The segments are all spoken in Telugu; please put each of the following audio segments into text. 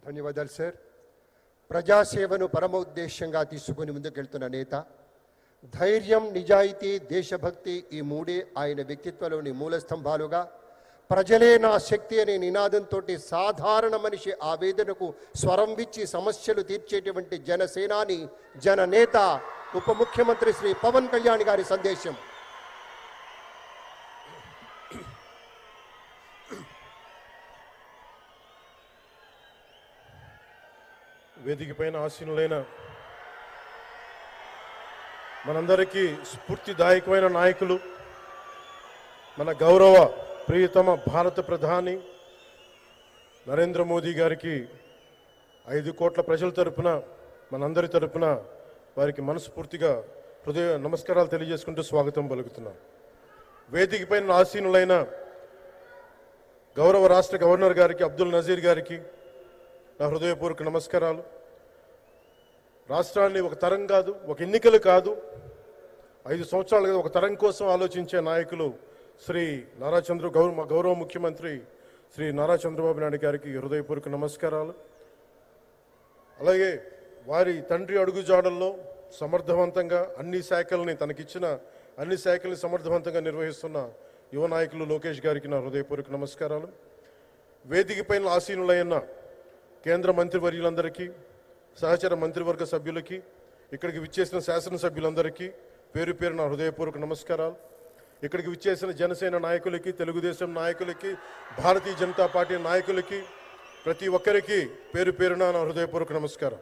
ధన్యవాదాలు సార్. ప్రజాసేవను పరమోద్దేశ్యంగా తీసుకుని ముందుకెళ్తున్న నేత. ధైర్యం, నిజాయితీ, దేశభక్తి ఈ మూడే ఆయన వ్యక్తిత్వంలోని మూల స్తంభాలుగా, ప్రజలే నా శక్తి అనే నినాదంతో సాధారణ మనిషి ఆవేదనకు స్వరం విచ్చి సమస్యలు తీర్చేటువంటి జనసేనాని, జననేత, ఉప ముఖ్యమంత్రి శ్రీ పవన్ కళ్యాణ్ గారి సందేశం. వేదిక పైన ఆసీనులైన మనందరికీ స్ఫూర్తిదాయకమైన నాయకులు, మన గౌరవ ప్రియతమ భారత ప్రధాని నరేంద్ర మోదీ గారికి 5 కోట్ల ప్రజల తరపున, మనందరి తరపున వారికి మనస్ఫూర్తిగా హృదయ నమస్కారాలు తెలియజేసుకుంటూ స్వాగతం పలుకుతున్నాం. వేదిక పైన ఆసీనులైన గౌరవ రాష్ట్ర గవర్నర్ గారికి, అబ్దుల్ నజీర్ గారికి నా హృదయపూర్వక నమస్కారాలు. రాష్ట్రాన్ని ఒక తరం కాదు, ఒక ఎన్నికలు కాదు, 5 సంవత్సరాలు కాదు, ఒక తరం కోసం ఆలోచించే నాయకులు శ్రీ నారా గౌరవ ముఖ్యమంత్రి శ్రీ నారా చంద్రబాబు నాయుడు గారికి హృదయపూర్వక నమస్కారాలు. అలాగే వారి తండ్రి అడుగుజాడల్లో సమర్థవంతంగా అన్ని శాఖల్ని, తనకిచ్చిన అన్ని శాఖల్ని సమర్థవంతంగా నిర్వహిస్తున్న యువ నాయకులు లోకేష్ గారికి నా హృదయపూర్వక నమస్కారాలు. వేదిక పైన ఆసీనులైన కేంద్ర మంత్రివర్యులందరికీ, సహచర మంత్రివర్గ సభ్యులకి, ఇక్కడికి విచ్చేసిన శాసనసభ్యులందరికీ పేరు పేరు నా హృదయపూర్వక నమస్కారాలు. ఇక్కడికి విచ్చేసిన జనసేన నాయకులకి, తెలుగుదేశం నాయకులకి, భారతీయ జనతా పార్టీ నాయకులకి, ప్రతి ఒక్కరికి పేరు పేరున నా హృదయపూర్వక నమస్కారం.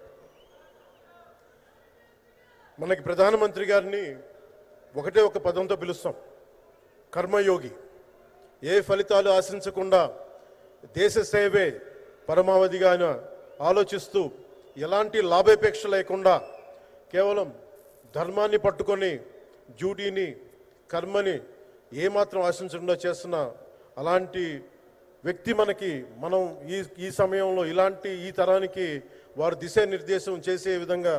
మనకి ప్రధానమంత్రి గారిని ఒకటే ఒక పదంతో పిలుస్తాం, కర్మయోగి. ఏ ఫలితాలు ఆశించకుండా దేశ సేవే పరమావధిగా ఆయన ఆలోచిస్తూ, ఎలాంటి లాభాపేక్ష లేకుండా కేవలం ధర్మాన్ని పట్టుకొని డ్యూటీని, కర్మని ఏమాత్రం ఆశించకుండా చేస్తున్న అలాంటి వ్యక్తి మనం ఈ సమయంలో ఈ తరానికి వారు దిశానిర్దేశం చేసే విధంగా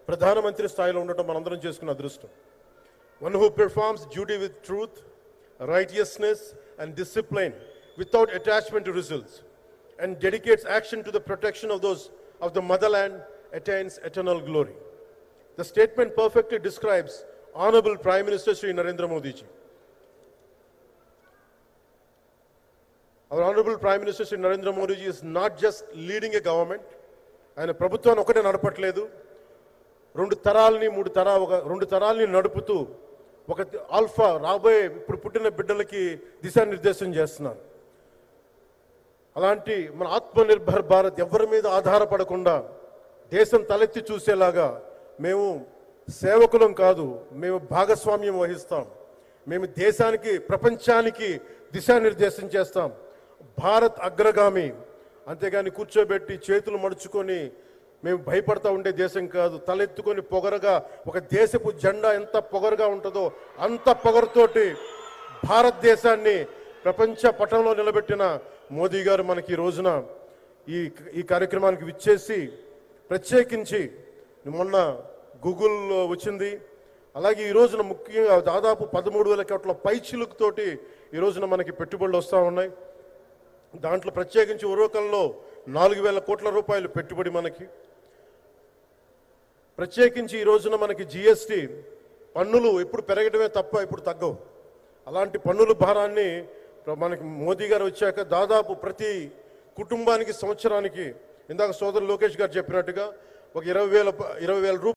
ప్రధానమంత్రి స్థాయిలో ఉండటం మనందరం చేసుకున్న అదృష్టం. One who performs duty with truth, righteousness and discipline without attachment to results and dedicates action to the protection of the motherland attains eternal glory. The statement perfectly describes Honorable Prime Minister Shri Narendra Modi ji. Our Honorable Prime Minister Shri Narendra Modi ji is not just leading a government. ఆయన ప్రభుత్వాన్ని ఒకటే నడపట్లేదు, 2 తరాలని నడుపుతూ ఒక ఆల్ఫా రాబోయే ఇప్పుడు పుట్టిన బిడ్డలకి దిశానిర్దేశం చేస్తున్నారు. అలాంటి మన ఆత్మనిర్భర్ భారత్ ఎవరి మీద ఆధారపడకుండా దేశం తలెత్తి చూసేలాగా మేము సేవకులం కాదు, మేము భాగస్వామ్యం వహిస్తాం. మేము దేశానికి, ప్రపంచానికి దిశానిర్దేశం చేస్తాం. భారత్ అగ్రగామి, అంతేగాని కూర్చోబెట్టి చేతులు మడుచుకొని మేము భయపడతా ఉండే దేశం కాదు. తలెత్తుకొని పొగరగా, ఒక దేశపు జెండా ఎంత పొగరుగా ఉంటుందో అంత పొగరుతోటి భారతదేశాన్ని ప్రపంచ పటంలో నిలబెట్టిన మోదీ గారు మనకి ఈ రోజున ఈ కార్యక్రమానికి విచ్చేసి, ప్రత్యేకించి మొన్న గూగుల్ వచ్చింది, అలాగే ఈ రోజున ముఖ్యంగా దాదాపు 13,000 కోట్ల పైచిలుకుతోటి ఈ రోజున మనకి పెట్టుబడులు వస్తూ ఉన్నాయి. దాంట్లో ప్రత్యేకించి ఉరవకంలో 4,000 కోట్ల రూపాయలు పెట్టుబడి మనకి. ప్రత్యేకించి ఈ రోజున మనకి జిఎస్టీ పన్నులు ఎప్పుడు పెరగడమే తప్ప ఇప్పుడు తగ్గవు. అలాంటి పన్నుల భారాన్ని మనకి మోదీ గారు వచ్చాక దాదాపు ప్రతి కుటుంబానికి సంవత్సరానికి, ఇందాక సోదరు లోకేష్ గారు చెప్పినట్టుగా, ఒక 20,000 రూపాయలు